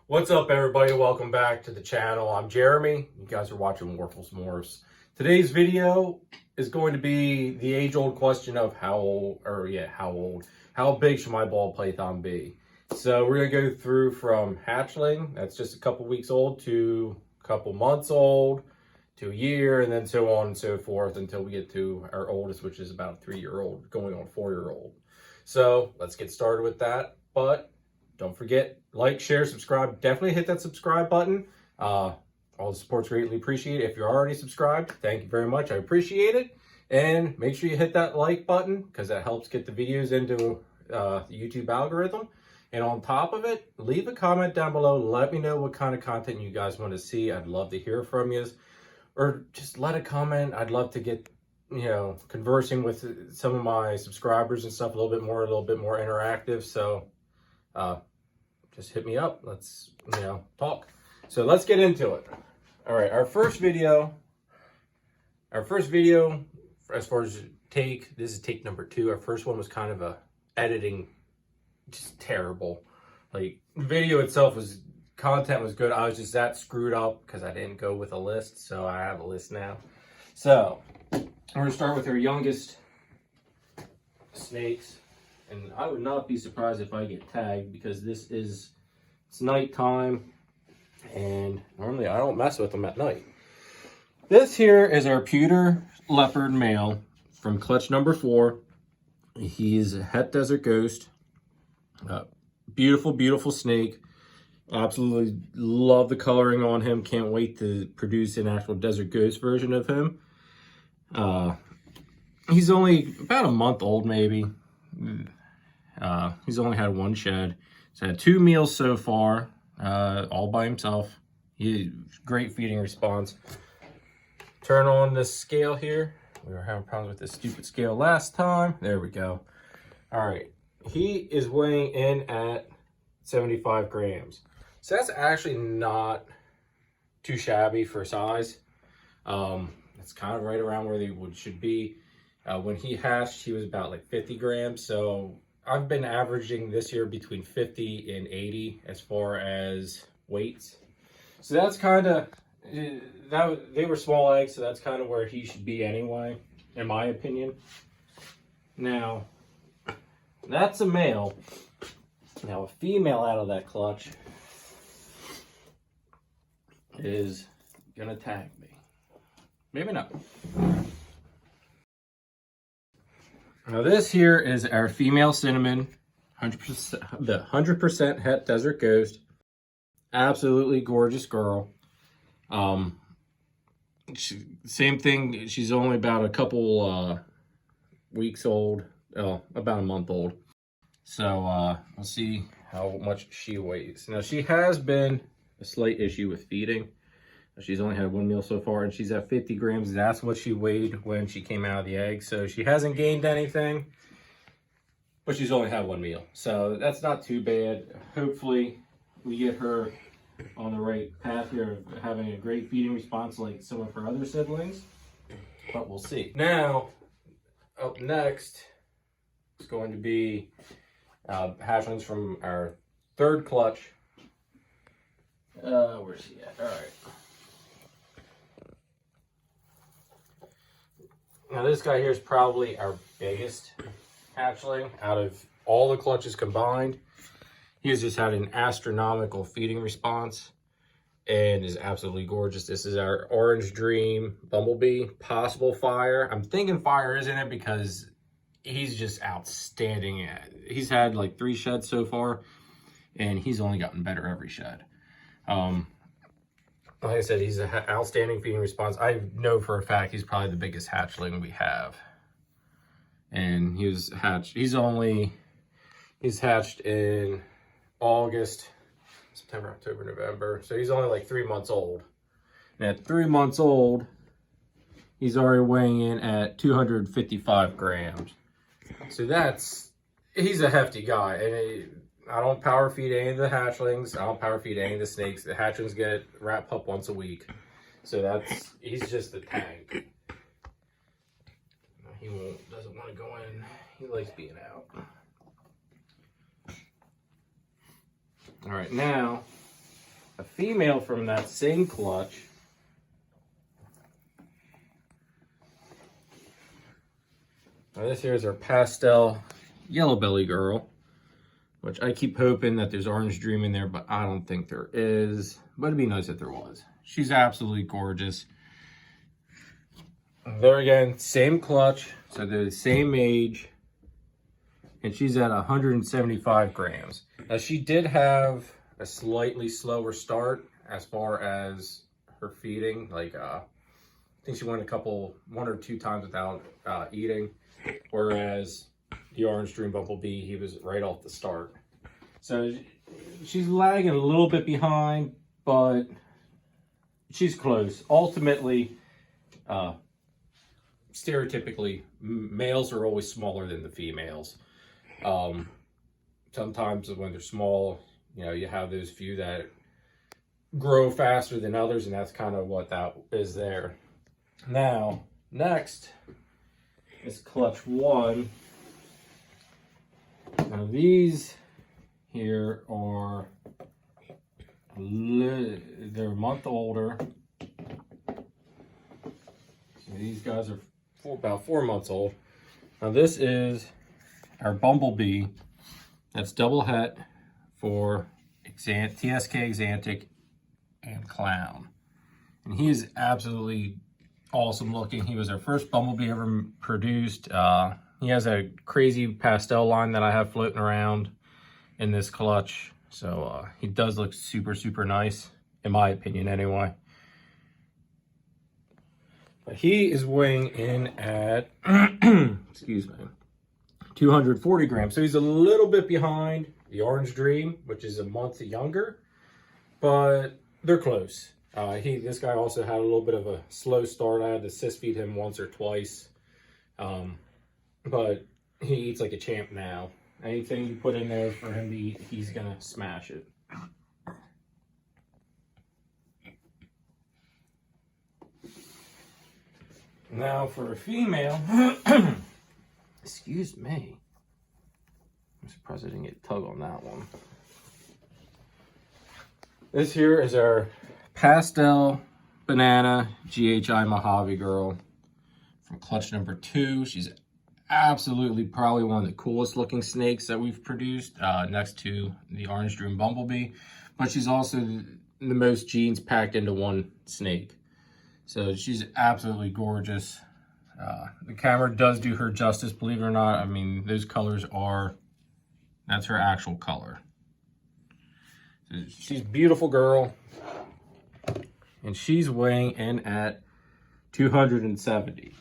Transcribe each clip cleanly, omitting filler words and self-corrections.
What's up, everybody? Welcome back to the channel. I'm Jeremy. You guys are watching Morphs. Today's video is going to be the age-old question of how big should my ball python be? So we're gonna go through from hatchling, that's just a couple weeks old, to a couple months old, to a year, and then so on and so forth until we get to our oldest, which is about a 3-year-old, going on 4-year-old. So let's get started with that. But don't forget, like, share, subscribe. Definitely hit that subscribe button. All the support's greatly appreciated. If you're already subscribed, thank you very much. I appreciate it. And make sure you hit that like button because that helps get the videos into the YouTube algorithm. And on top of it, leave a comment down below. Let me know what kind of content you guys want to see. I'd love to hear from you. Or just let a comment. I'd love to get, conversing with some of my subscribers and stuff a little bit more interactive. So just hit me up. Let's, talk. So let's get into it. All right, our first video, as far as this is take number 2. Our first one was kind of a editing, just terrible. Like, video itself content was good. I was just that screwed up because I didn't go with a list. So I have a list now. So we're gonna start with our youngest snakes. And I would not be surprised if I get tagged because it's nighttime and normally I don't mess with them at night. This here is our pewter leopard male from clutch number 4. He's a het desert ghost. Beautiful, beautiful snake. Absolutely love the coloring on him. Can't wait to produce an actual desert ghost version of him. He's only about a month old, maybe. He's only had 1 shed. He's had 2 meals so far, all by himself. Great feeding response. Turn on this scale here. We were having problems with this stupid scale last time. There we go. All right, he is weighing in at 75 grams. So that's actually not too shabby for size. It's kind of right around where they should be. When he hatched, he was about like 50 grams. So I've been averaging this year between 50 and 80 as far as weights. So that's kind of, they were small eggs, so that's kind of where he should be anyway, in my opinion. Now, that's a male. Now, a female out of that clutch is gonna tag me. Maybe not. Now this here is our female cinnamon, 100% het desert ghost. Absolutely gorgeous girl. Same thing, she's only about a couple weeks old, about a month old. So we'll see how much she weighs. Now she has been a slight issue with feeding. She's only had 1 meal so far, and she's at 50 grams. That's what she weighed when she came out of the egg. So she hasn't gained anything, but she's only had 1 meal. So that's not too bad. Hopefully we get her on the right path here of having a great feeding response like some of her other siblings, but we'll see. Now, up next is going to be hatchlings from our 3rd clutch. Where's he at? All right. Now this guy here is probably our biggest hatchling out of all the clutches combined. He has just had an astronomical feeding response and is absolutely gorgeous. This is our Orange Dream Bumblebee, possible fire. I'm thinking fire is in it because he's just outstanding. He's had like 3 sheds so far and he's only gotten better every shed. Like I said, he's an outstanding feeding response. I know for a fact he's probably the biggest hatchling we have. And he was hatched, he's hatched in August, September, October, November. So he's only like 3 months old. And at 3 months old, he's already weighing in at 255 grams. So he's a hefty guy. And I don't power feed any of the hatchlings. I don't power feed any of the snakes. The hatchlings get rat pup once a week. So he's just a tank. He doesn't want to go in. He likes being out. All right, now a female from that same clutch. Now this here is our pastel yellow belly girl, which I keep hoping that there's Orange Dream in there, but I don't think there is. But it'd be nice if there was. She's absolutely gorgeous. There again, same clutch, so they're the same age, and she's at 175 grams. Now she did have a slightly slower start as far as her feeding. Like I think she went one or two times without eating. Whereas the Orange Dream Bumblebee, he was right off the start. So she's lagging a little bit behind, but she's close. Ultimately, stereotypically, males are always smaller than the females. Sometimes when they're small, you know, you have those few that grow faster than others, and that's kind of what that is there. Now, next is clutch 1. Now these here are they're a month older. So these guys are about 4 months old. Now this is our Bumblebee. That's double het for TSK, Xanthic, and Clown. And he is absolutely awesome looking. He was our first Bumblebee ever produced. He has a crazy pastel line that I have floating around in this clutch. So he does look super, super nice, in my opinion anyway. But he is weighing in at, excuse me, 240 grams. So he's a little bit behind the Orange Dream, which is a month younger, but they're close. This guy also had a little bit of a slow start. I had to assist feed him once or twice. But he eats like a champ now. Anything you put in there for him to eat, he's gonna smash it. Now for a female, excuse me. I'm surprised I didn't get tug on that one. This here is our pastel banana GHI Mojave girl from clutch number 2. She's absolutely probably one of the coolest looking snakes that we've produced, next to the Orange Dream Bumblebee. But she's also the most genes packed into one snake. So she's absolutely gorgeous. The camera does do her justice, believe it or not. I mean, those colors that's her actual color. So she's a beautiful girl. And she's weighing in at 270.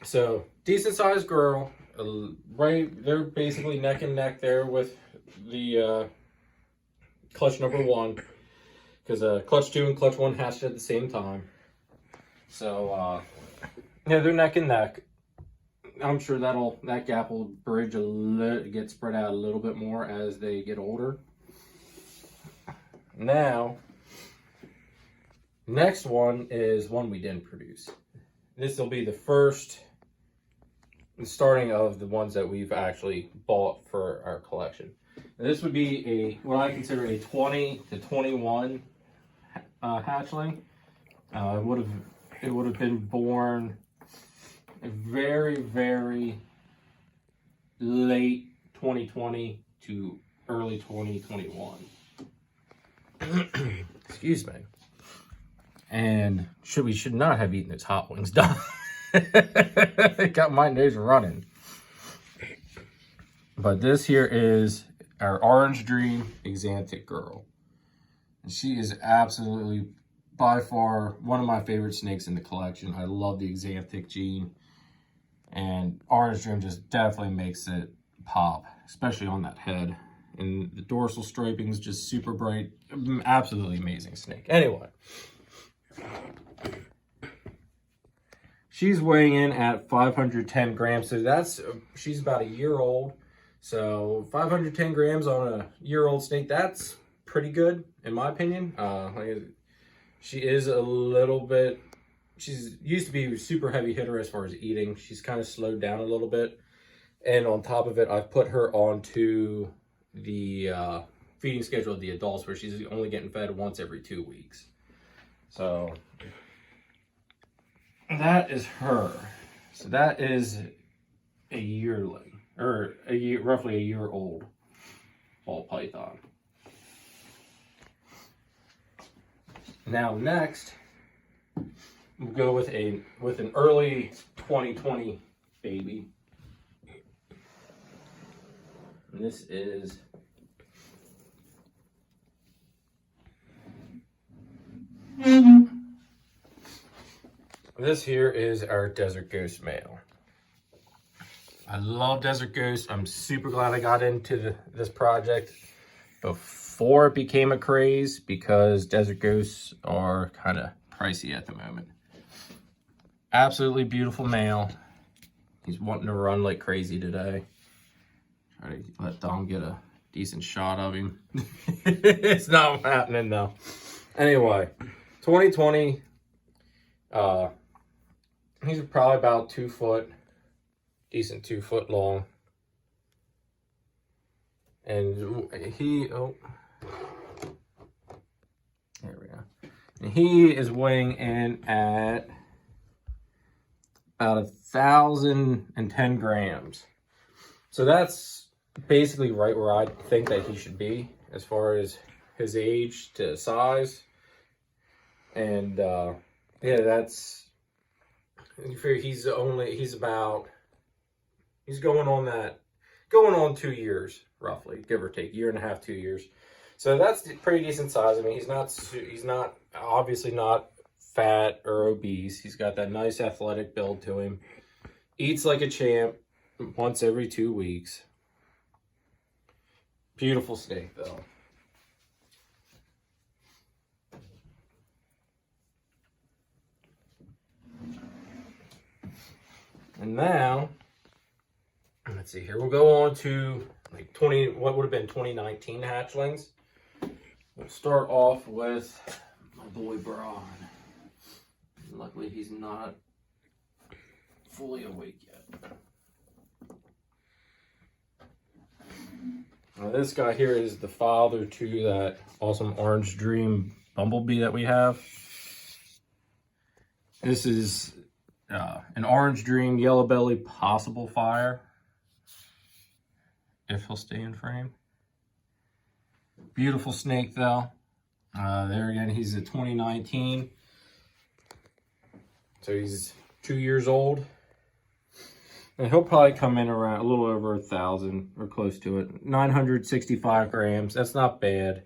So decent sized girl. Right, they're basically neck and neck there with the clutch number 1. Because clutch 2 and clutch 1 hatched at the same time. So, yeah, they're neck and neck. I'm sure that gap will bridge get spread out a little bit more as they get older. Now, next one is one we didn't produce. This will be the starting of the ones that we've actually bought for our collection. Now, this would be what I consider a 20 to 21 hatchling. It would have been born very, very late 2020 to early 2021. Excuse me. And we should not have eaten those hot wings done. It got my nose running. But this here is our Orange Dream Xanthic girl. And she is absolutely, by far, one of my favorite snakes in the collection. I love the Xanthic gene. And Orange Dream just definitely makes it pop, especially on that head. And the dorsal striping is just super bright. Absolutely amazing snake. Anyway. She's weighing in at 510 grams. So she's about a year old. So 510 grams on a year-old snake, that's pretty good, in my opinion. She is a little bit, she's used to be a super heavy hitter as far as eating. She's kind of slowed down a little bit. And on top of it, I've put her onto the feeding schedule of the adults, where she's only getting fed once every 2 weeks. So that is her. So that is a yearling, or roughly a year old ball python. Now next, we'll go with an early 2020 baby. And this is this here is our desert ghost male. I love desert ghosts. I'm super glad I got into this project before it became a craze, because desert ghosts are kind of pricey at the moment. Absolutely beautiful male. He's wanting to run like crazy today. Try to let Dom get a decent shot of him. It's not happening though. Anyway, 2020. He's probably about 2 foot, decent 2 foot long. And there we go. And he is weighing in at about 1,010 grams. So that's basically right where I think that he should be as far as his age to size. And yeah, that's, he's going on 2 years roughly, give or take, 1.5 to 2 years. So that's pretty decent size. I mean, he's not obviously not fat or obese. He's got that nice athletic build to him. Eats like a champ once every 2 weeks. Beautiful snake though. And now, let's see here, we'll go on to like what would have been 2019 hatchlings. We'll start off with my boy Braun. Luckily he's not fully awake yet. Now this guy here is the father to that awesome Orange Dream bumblebee that we have. This is an Orange Dream yellow belly possible fire, if he'll stay in frame. Beautiful snake though. There again, he's a 2019. So he's 2 years old. And he'll probably come in around a little over 1,000 or close to it. 965 grams. That's not bad.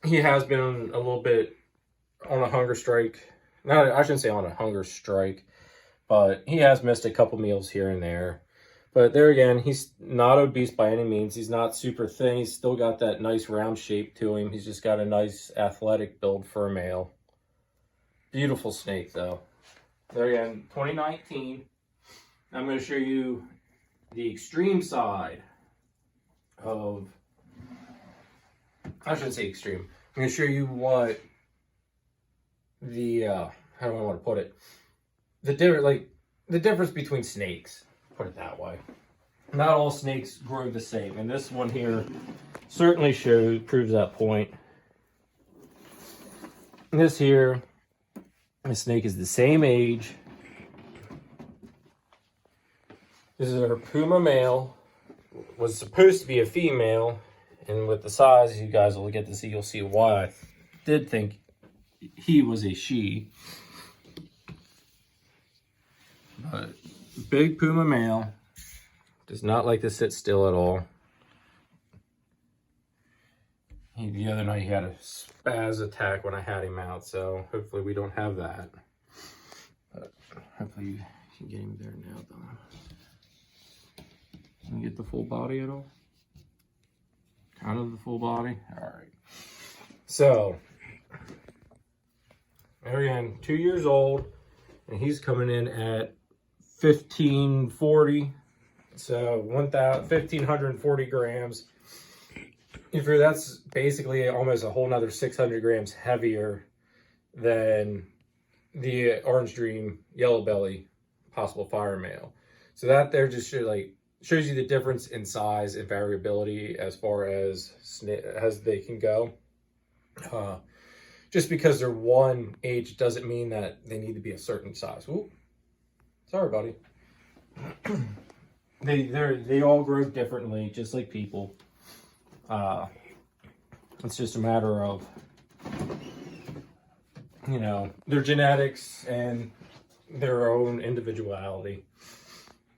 He has been a little bit on a hunger strike. No, I shouldn't say on a hunger strike, but he has missed a couple meals here and there. But there again, he's not obese by any means. He's not super thin. He's still got that nice round shape to him. He's just got a nice athletic build for a male. Beautiful snake though. There again, 2019. I'm going to show you the extreme side of, I shouldn't say extreme. I'm going to show you what the, how do I want to put it? The difference between snakes, put it that way. Not all snakes grow the same. And this one here certainly proves that point. And this here, the snake is the same age. This is our Puma male. Was supposed to be a female, and with the size, you guys will get to see. You'll see why I did think he was a she. But big Puma male, does not like to sit still at all. The other night he had a spaz attack when I had him out, so hopefully we don't have that. But hopefully you can get him there now, though. Can you get the full body at all? Kind of the full body? Alright. So, again, 2 years old, and he's coming in at 1,540. So, 1,540 grams. That's basically almost a whole nother 600 grams heavier than the Orange Dream Yellow Belly possible fire male. So that there just should, like, shows you the difference in size and variability as far as they can go. Just because they're one age doesn't mean that they need to be a certain size. Ooh, sorry, buddy. They all grow differently, just like people. It's just a matter of, you know, their genetics and their own individuality.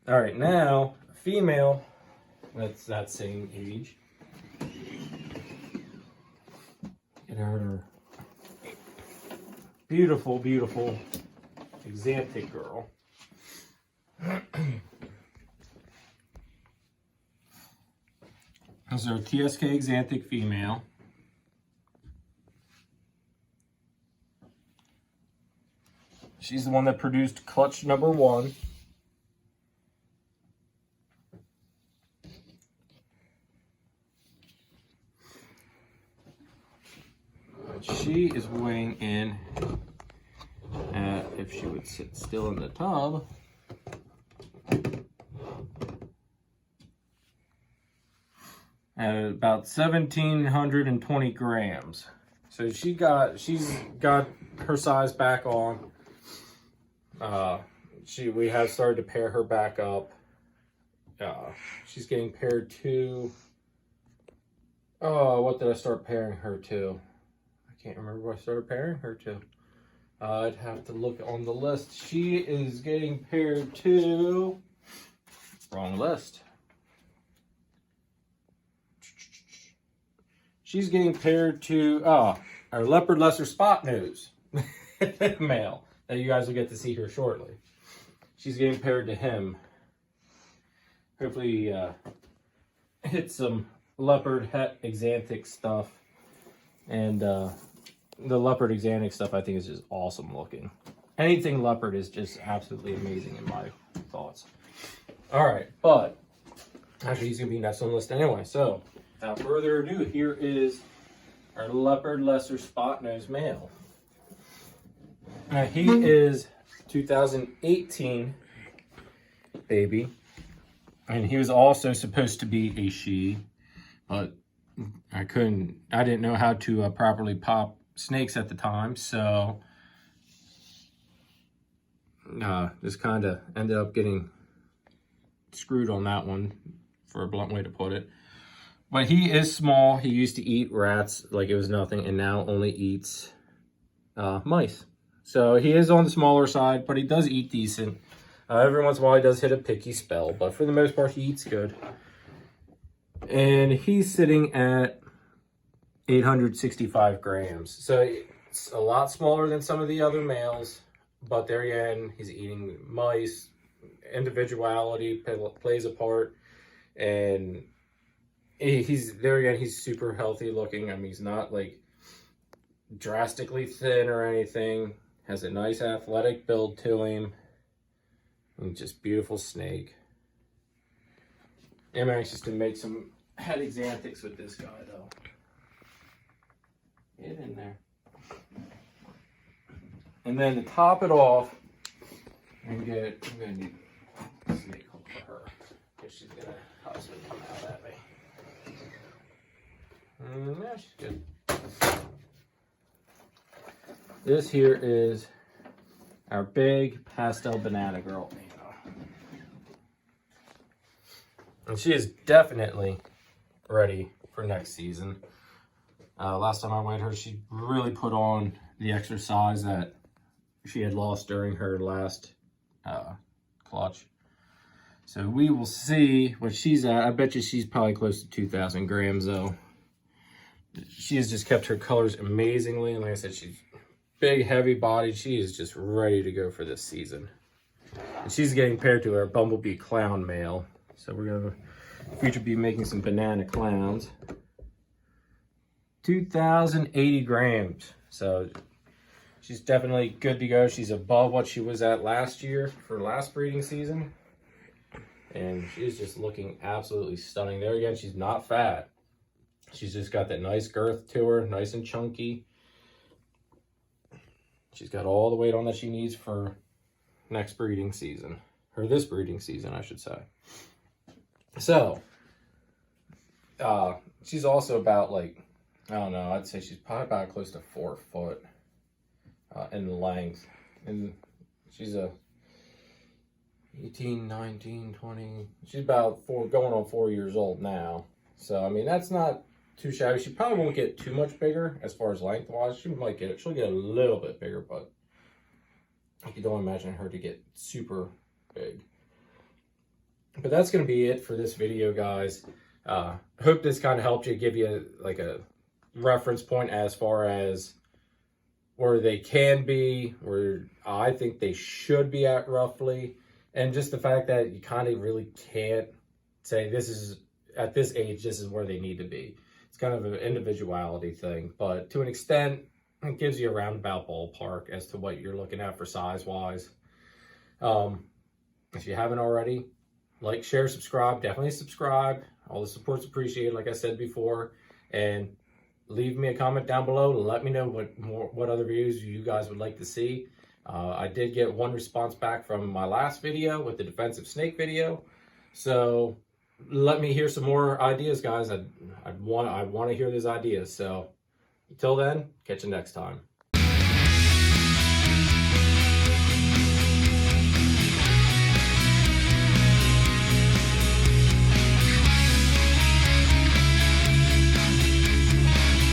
All right, now female, that's that same age. Get out her beautiful, beautiful Axanthic girl. This is our TSK Axanthic female. She's the one that produced clutch number 1. She is weighing in at, if she would sit still in the tub, at about 1,720 grams. So she's got her size back on. We have started to pair her back up. She's getting paired to, what did I start pairing her to? I can't remember what I started pairing her to. I'd have to look on the list. She is getting paired to, wrong list. She's getting paired to, our leopard lesser spot nose male that you guys will get to see here shortly. She's getting paired to him. Hopefully hit some leopard het Axanthic stuff. And the leopard Axanthic stuff I think is just awesome looking. Anything leopard is just absolutely amazing in my thoughts. All right, but actually he's gonna be next on the list anyway. So without further ado, here is our leopard lesser spot nose male. Now he is 2018 baby, and he was also supposed to be a she, but I didn't know how to properly pop snakes at the time, so just kind of ended up getting screwed on that one, for a blunt way to put it. But he is small. He used to eat rats like it was nothing, and now only eats mice. So he is on the smaller side, but he does eat decent. Every once in a while he does hit a picky spell, but for the most part he eats good. And he's sitting at 865 grams. So it's a lot smaller than some of the other males, but there again, he's eating mice. Individuality plays a part, and he's there again, he's super healthy looking. I mean, he's not like drastically thin or anything. Has a nice athletic build to him. And just beautiful snake. I'm anxious to make some head Axanthics with this guy though. Get in there. And then to top it off, I'm gonna need a snake hook for her, because she's gonna possibly come out that way. Yeah, she's good. This here is our big pastel banana girl. And she is definitely ready for next season. Last time I weighed her, she really put on the exercise that she had lost during her last clutch. So we will see what she's at. I bet you she's probably close to 2,000 grams though. She has just kept her colors amazingly. And like I said, she's big, heavy bodied. She is just ready to go for this season. And she's getting paired to our bumblebee clown male. So we're going to future be making some banana clowns. 2,080 grams. So she's definitely good to go. She's above what she was at last year for last breeding season. And she's just looking absolutely stunning. There again, she's not fat. She's just got that nice girth to her, nice and chunky. She's got all the weight on that she needs for next breeding season. Or this breeding season, I should say. So, she's also about like, I don't know, I'd say she's probably about close to 4 foot in length. And she's a 18, 19, 20. She's about going on 4 years old now. So, I mean, that's not too shabby. She probably won't get too much bigger as far as length-wise. She'll get a little bit bigger, but I don't imagine her to get super big. But that's going to be it for this video, guys. Hope this kind of helped you, give you like a reference point as far as where they can be, where I think they should be at roughly, and just the fact that you kind of really can't say this is, at this age, this is where they need to be. It's kind of an individuality thing, but to an extent, it gives you a roundabout ballpark as to what you're looking at for size-wise. If you haven't already, like, share, subscribe. Definitely subscribe. All the support's appreciated, like I said before. And leave me a comment down below to let me know what other videos you guys would like to see. I did get one response back from my last video with the defensive snake video. So let me hear some more ideas, guys. I want to hear those ideas. So until then, catch you next time.